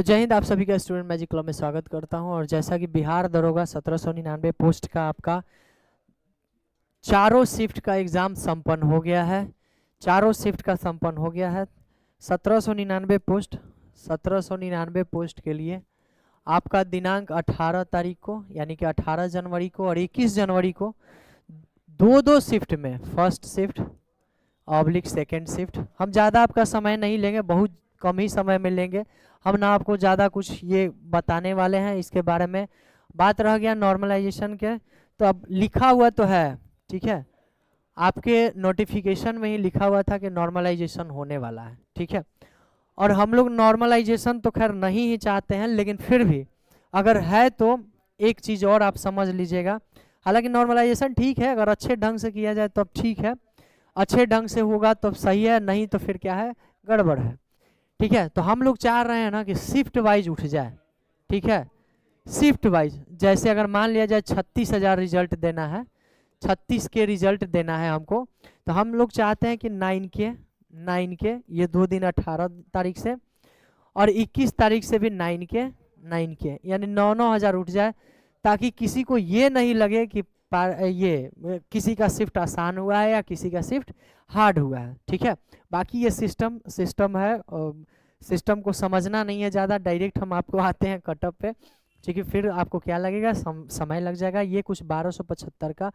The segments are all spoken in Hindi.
तो जय हिंद, आप सभी का स्टूडेंट मैजिक क्लब में स्वागत करता हूं। और जैसा कि बिहार दरोगा 1799 पोस्ट का आपका चारों शिफ्ट का एग्ज़ाम संपन्न हो गया है। चारों शिफ्ट का संपन्न हो गया है। 1799 पोस्ट के लिए आपका दिनांक 18 तारीख को यानी कि 18 जनवरी को और 21 जनवरी को दो शिफ्ट में, first shift oblique second shift. हम ज़्यादा आपका समय नहीं लेंगे, बहुत कम ही समय में लेंगे। हम ना आपको ज़्यादा कुछ ये बताने वाले हैं इसके बारे में। बात रह गया नॉर्मलाइजेशन के, तो अब लिखा हुआ तो है, ठीक है, आपके नोटिफिकेशन में ही लिखा हुआ था कि नॉर्मलाइजेशन होने वाला है, ठीक है। और हम लोग नॉर्मलाइजेशन तो खैर नहीं ही चाहते हैं, लेकिन फिर भी अगर है तो एक चीज़ और आप समझ लीजिएगा। हालांकि नॉर्मलाइजेशन ठीक है, अगर अच्छे ढंग से किया जाए तो ठीक है, अच्छे ढंग से होगा तो सही है, नहीं तो फिर क्या है, गड़बड़ है, ठीक है। तो हम लोग चाह रहे हैं ना कि शिफ्ट वाइज उठ जाए, ठीक है। शिफ्ट वाइज जैसे अगर मान लिया जाए 36,000 रिजल्ट देना है, 36 के रिजल्ट देना है हमको, तो हम लोग चाहते हैं कि 9 के ये 2 दिन 18 तारीख से और 21 तारीख से भी 9 के यानी 9,000 उठ जाए, ताकि किसी को ये नहीं लगे कि ये किसी का शिफ्ट आसान हुआ है या किसी का शिफ्ट हार्ड हुआ है, ठीक है। बाकी ये सिस्टम है, सिस्टम को समझना नहीं है ज़्यादा, डायरेक्ट हम आपको आते हैं कटअप पे, ठीक है। फिर आपको क्या लगेगा, समय लग जाएगा। ये कुछ 1275 का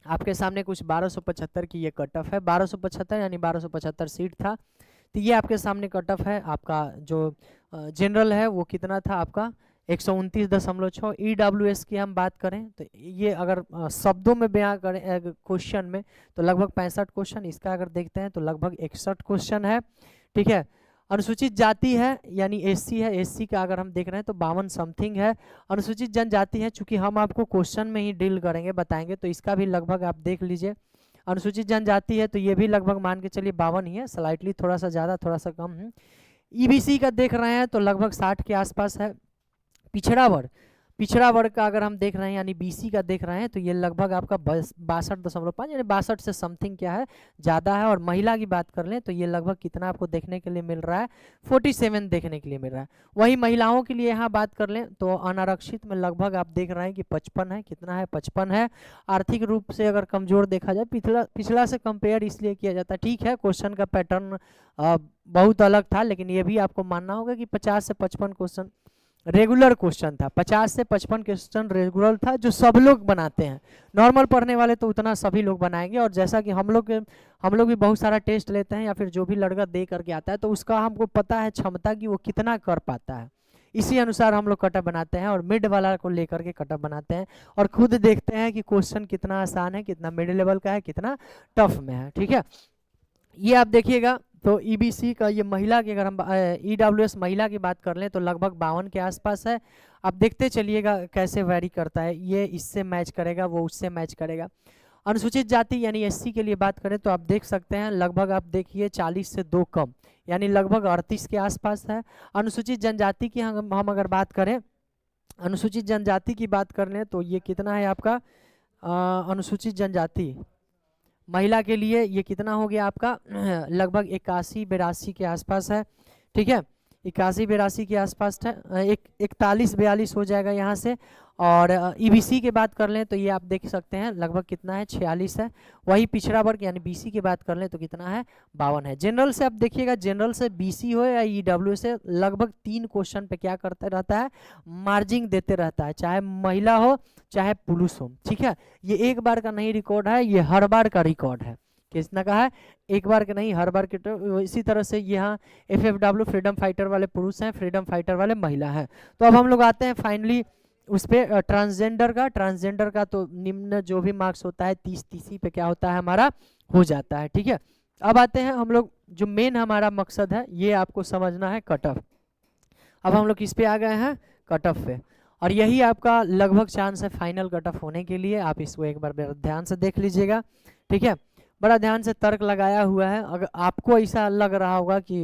आपके सामने कुछ 1275 की ये कट ऑफ है। 1275 यानी 1275 सीट था, तो ये आपके सामने कट ऑफ है। आपका जो जनरल है वो कितना था आपका 129.6। EWS की हम बात करें तो ये अगर शब्दों में बयां करें क्वेश्चन में तो लगभग 65 क्वेश्चन, इसका अगर देखते हैं तो लगभग 61 क्वेश्चन है, ठीक है। अनुसूचित जाति है यानी SC है, SC का अगर हम देख रहे हैं तो 52 समथिंग है। अनुसूचित जनजाति है, चूंकि हम आपको क्वेश्चन में ही डील करेंगे, बताएंगे, तो इसका भी लगभग आप देख लीजिए। अनुसूचित जनजाति है तो ये भी लगभग मान के चलिए 52 ही है, स्लाइटली थोड़ा सा ज़्यादा थोड़ा सा कम है। EBC का देख रहे हैं तो लगभग 60 के आसपास है। पिछड़ा वर्ग का अगर हम देख रहे हैं यानी BC का देख रहे हैं तो ये लगभग आपका 62.5 यानी 62 से समथिंग क्या है, ज़्यादा है। और महिला की बात कर लें तो ये लगभग कितना आपको देखने के लिए मिल रहा है, 47 देखने के लिए मिल रहा है। वही महिलाओं के लिए यहाँ बात कर लें तो अनारक्षित में लगभग आप देख रहे हैं कि 55 है, कितना है, 55 है। आर्थिक रूप से अगर कमजोर देखा जाए, पिछला से कंपेयर इसलिए किया जाता है, ठीक है, क्वेश्चन का पैटर्न बहुत अलग था, लेकिन ये भी आपको मानना होगा कि 50 से 55 क्वेश्चन रेगुलर क्वेश्चन था। 50 से 55 क्वेश्चन रेगुलर था, जो सब लोग बनाते हैं। नॉर्मल पढ़ने वाले तो उतना सभी लोग बनाएंगे, और जैसा कि हम लोग भी बहुत सारा टेस्ट लेते हैं या फिर जो भी लड़का दे करके आता है तो उसका हमको पता है क्षमता कि वो कितना कर पाता है, इसी अनुसार हम लोग कटअप बनाते हैं और मिड वाला को लेकर के कटअप बनाते हैं और खुद देखते हैं कि क्वेश्चन कितना आसान है, कितना मिड लेवल का है, कितना टफ में है, ठीक है। ये आप देखिएगा तो EBC का ये महिला की अगर हम EWS महिला की बात कर लें तो लगभग 52 के आसपास है। आप देखते चलिएगा कैसे वैरी करता है, ये इससे मैच करेगा, वो उससे मैच करेगा। अनुसूचित जाति यानी SC के लिए बात करें तो आप देख सकते हैं लगभग आप देखिए 40 से 2 कम यानी लगभग 38 के आसपास है। अनुसूचित जनजाति की हम अगर बात करें, अनुसूचित जनजाति की बात कर लें तो ये कितना है आपका अनुसूचित जनजाति महिला के लिए ये कितना हो गया आपका लगभग 81-82 के आसपास है, ठीक है। 81-82 के आसपास है, 41-42 हो जाएगा यहाँ से। और EBC की बात कर लें तो ये आप देख सकते हैं लगभग कितना है, 46 है। वही पिछड़ा वर्ग यानी BC की बात कर लें तो कितना है, 52 है। जनरल से आप देखिएगा, जनरल से BC हो या EW से लगभग 3 क्वेश्चन पे क्या करता रहता है, मार्जिंग देते रहता है, चाहे महिला हो चाहे पुरुष हो, ठीक है। ये एक बार का नहीं रिकॉर्ड है, ये हर बार का रिकॉर्ड है। किसने कहा है, एक बार के नहीं, हर बार के। तो इसी तरह से यहाँ FFW फ्रीडम फाइटर वाले पुरुष हैं, फ्रीडम फाइटर वाले महिला हैं। तो अब हम लोग आते हैं फाइनली उस पर ट्रांसजेंडर का तो निम्न जो भी मार्क्स होता है 30 पे क्या होता है हमारा, हो जाता है, ठीक है। अब आते हैं हम लोग, जो मेन हमारा मकसद है ये आपको समझना है, कट ऑफ। अब हम लोग किस पे आ गए हैं, कट ऑफ पे, और यही आपका लगभग चांस है फाइनल कट ऑफ होने के लिए। आप इसको एक बार ध्यान से देख लीजिएगा, ठीक है। बड़ा ध्यान से तर्क लगाया हुआ है। अगर आपको ऐसा लग रहा होगा कि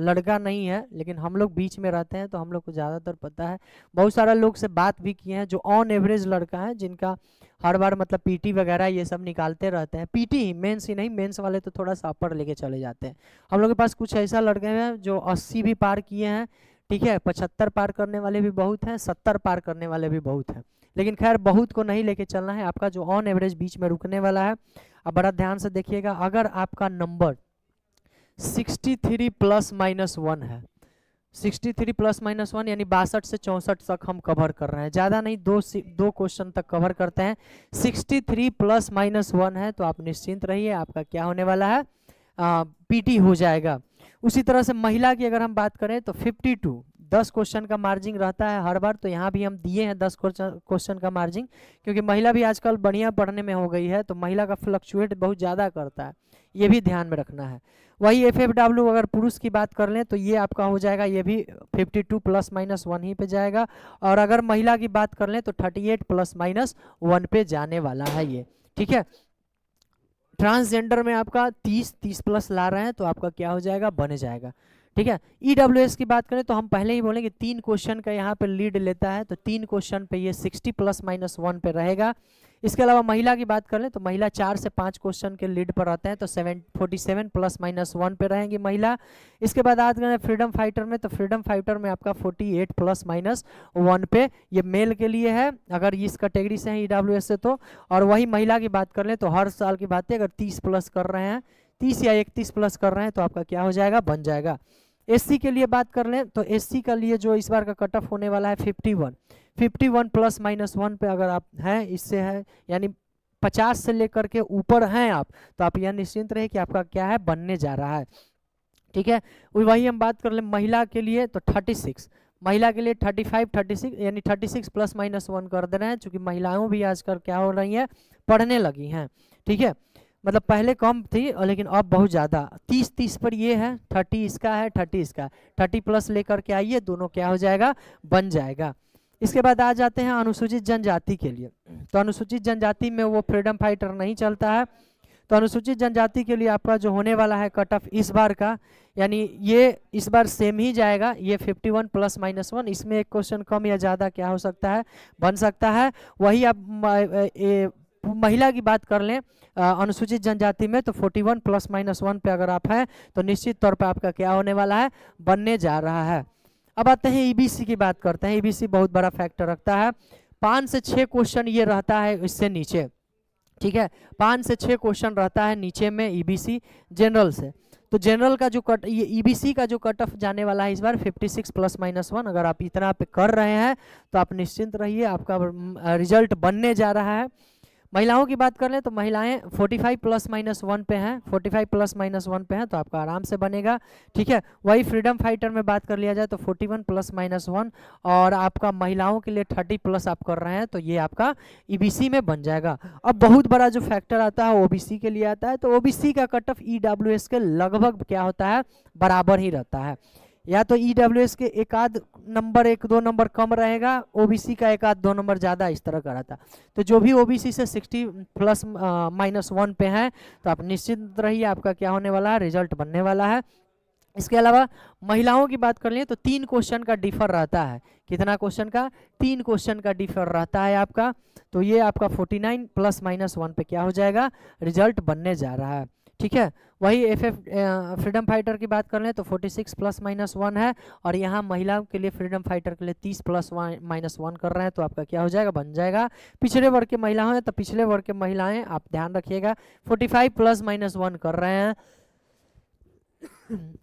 लड़का नहीं है, लेकिन हम लोग बीच में रहते हैं तो हम लोग को ज़्यादातर पता है। बहुत सारा लोग से बात भी किए हैं जो ऑन एवरेज लड़का है, जिनका हर बार मतलब PT वगैरह ये सब निकालते रहते हैं। PT ही, मेंस ही नहीं, मेंस वाले तो थोड़ा सा अपर लेके चले जाते हैं। हम लोग के पास कुछ ऐसा लड़के हैं जो 80 भी पार किए हैं, ठीक है। 75 पार करने वाले भी बहुत हैं, 70 पार करने वाले भी बहुत हैं, लेकिन खैर बहुत को नहीं लेके चलना है, आपका जो ऑन एवरेज बीच में रुकने वाला है। अब बड़ा ध्यान से देखिएगा, अगर आपका नंबर 63 प्लस माइनस 1 है, 63 प्लस माइनस 1 यानी 62 से 64 तक हम कवर कर रहे हैं, ज़्यादा नहीं, दो क्वेश्चन तक कवर करते हैं। 63 प्लस माइनस 1 है तो आप निश्चिंत रहिए, आपका क्या होने वाला है, पीटी हो जाएगा। उसी तरह से महिला की अगर हम बात करें तो 52, 10 क्वेश्चन का मार्जिन रहता है हर बार, तो यहाँ भी हम दिए हैं 10 क्वेश्चन का मार्जिन, क्योंकि महिला भी आजकल बढ़िया पढ़ने में हो गई है, तो महिला का फ्लक्चुएट बहुत ज़्यादा करता है, ये भी ध्यान में रखना है। वही FFW अगर पुरुष की बात कर लें तो ये आपका हो जाएगा, ये भी 52 प्लस माइनस 1 ही पे जाएगा, और अगर महिला की बात कर लें तो 38 प्लस माइनस 1 पे जाने वाला है ये, ठीक है। ट्रांसजेंडर में आपका 30 प्लस ला रहे हैं तो आपका क्या हो जाएगा, बन जाएगा, ठीक है। EWS की बात करें तो हम पहले ही बोले कि 3 क्वेश्चन का यहाँ पे लीड लेता है, तो 3 क्वेश्चन पे ये 60 प्लस माइनस 1 पे रहेगा। इसके अलावा महिला की बात करें तो महिला 4 से 5 क्वेश्चन के लीड पर रहते हैं, तो 47 प्लस माइनस 1 पे रहेंगी महिला। इसके बाद बात करें फ्रीडम फाइटर में, तो फ्रीडम फाइटर में आपका 48 प्लस माइनस 1 पे ये मेल के लिए है, अगर इस कैटेगरी से हैं EWS से तो। और वही महिला की बात कर लें तो हर साल की बात है, अगर 30 प्लस कर रहे हैं, 30 या 31 प्लस कर रहे हैं तो आपका क्या हो जाएगा, बन जाएगा। SC के लिए बात कर लें तो SC का लिए जो इस बार का कट ऑफ होने वाला है 51 प्लस माइनस 1 पे अगर आप हैं, इससे है यानी 50 से लेकर के ऊपर हैं आप, तो आप यह निश्चिंत रहे कि आपका क्या है, बनने जा रहा है, ठीक है। वही हम बात कर लें महिला के लिए तो 36, महिला के लिए 35 36 यानी 36 प्लस माइनस 1 कर दे रहे हैं, चूंकि महिलाओं भी आजकल क्या हो रही हैं, पढ़ने लगी हैं, ठीक है। मतलब पहले कम थी लेकिन अब बहुत ज़्यादा, 30 पर ये है, 30 इसका है, 30 इसका, 30 प्लस लेकर के आइए, दोनों क्या हो जाएगा, बन जाएगा। इसके बाद आ जाते हैं अनुसूचित जनजाति के लिए, तो अनुसूचित जनजाति में वो फ्रीडम फाइटर नहीं चलता है, तो अनुसूचित जनजाति के लिए आपका जो होने वाला है कट ऑफ इस बार का, यानी ये इस बार सेम ही जाएगा, ये 51 प्लस माइनस 1, इसमें एक क्वेश्चन कम या ज़्यादा क्या हो सकता है, बन सकता है। वही आप महिला की बात कर लें अनुसूचित जनजाति में तो 41 प्लस माइनस 1 पे अगर आप हैं तो निश्चित तौर पे आपका क्या होने वाला है, बनने जा रहा है। अब आते हैं EBC की बात करते हैं। EBC बहुत बड़ा फैक्टर रखता है, 5 से 6 क्वेश्चन ये रहता है इससे नीचे, ठीक है, 5 से 6 क्वेश्चन रहता है नीचे में EBC जनरल से। तो जनरल का जो ये EBC का जो कट ऑफ जाने वाला है इस बार 56 प्लस माइनस 1, अगर आप इतना पे कर रहे हैं तो आप निश्चिंत रहिए, आपका रिजल्ट बनने जा रहा है। महिलाओं की बात कर लें तो महिलाएं 45 प्लस माइनस 1 पे हैं, 45 प्लस माइनस 1 पे हैं, तो आपका आराम से बनेगा, ठीक है। वही फ्रीडम फाइटर में बात कर लिया जाए तो 41 प्लस माइनस 1, और आपका महिलाओं के लिए 30 प्लस आप कर रहे हैं तो ये आपका EBC में बन जाएगा। अब बहुत बड़ा जो फैक्टर आता है OBC के लिए आता है, तो OBC का कट ऑफ EWS के लगभग क्या होता है, बराबर ही रहता है, या तो EWS के एक आध नंबर 1-2 नंबर कम रहेगा, OBC का एक आध 2 नंबर ज़्यादा, इस तरह का रहता। तो जो भी OBC से 60 प्लस माइनस 1 पे हैं तो आप निश्चित रहिए, आपका क्या होने वाला है, रिजल्ट बनने वाला है। इसके अलावा महिलाओं की बात कर लें तो 3 क्वेश्चन का डिफर रहता है, कितना क्वेश्चन का, 3 क्वेश्चन का डिफर रहता है आपका, तो ये आपका 49 प्लस माइनस 1 पे क्या हो जाएगा, रिजल्ट बनने जा रहा है, ठीक है। वही फ्रीडम फाइटर की बात कर लें तो 46 प्लस माइनस 1 है, और यहाँ महिलाओं के लिए फ्रीडम फाइटर के लिए 30 प्लस माइनस 1 कर रहे हैं, तो आपका क्या हो जाएगा, बन जाएगा। पिछड़े वर्ग के महिलाएं हैं तो पिछले वर्ग के महिलाएं आप ध्यान रखिएगा 45 प्लस माइनस 1 कर रहे हैं,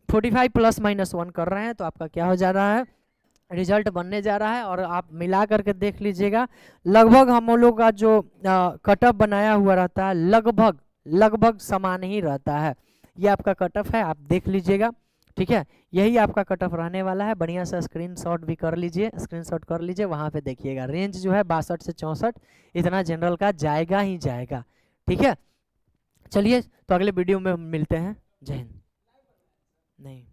45 प्लस माइनस 1 कर रहे हैं, तो आपका क्या हो जा रहा है, रिजल्ट बनने जा रहा है। और आप मिला करके देख लीजिएगा, लगभग हम लोग का जो कट ऑफ बनाया हुआ रहता है लगभग समान ही रहता है, ये आपका कट ऑफ है, आप देख लीजिएगा, ठीक है। यही आपका कट ऑफ रहने वाला है, बढ़िया सा स्क्रीनशॉट भी कर लीजिए, स्क्रीनशॉट कर लीजिए, वहाँ पे देखिएगा रेंज जो है 62 से 64 इतना जनरल का जाएगा ही जाएगा, ठीक है। चलिए तो अगले वीडियो में मिलते हैं, जय हिंद। नहीं।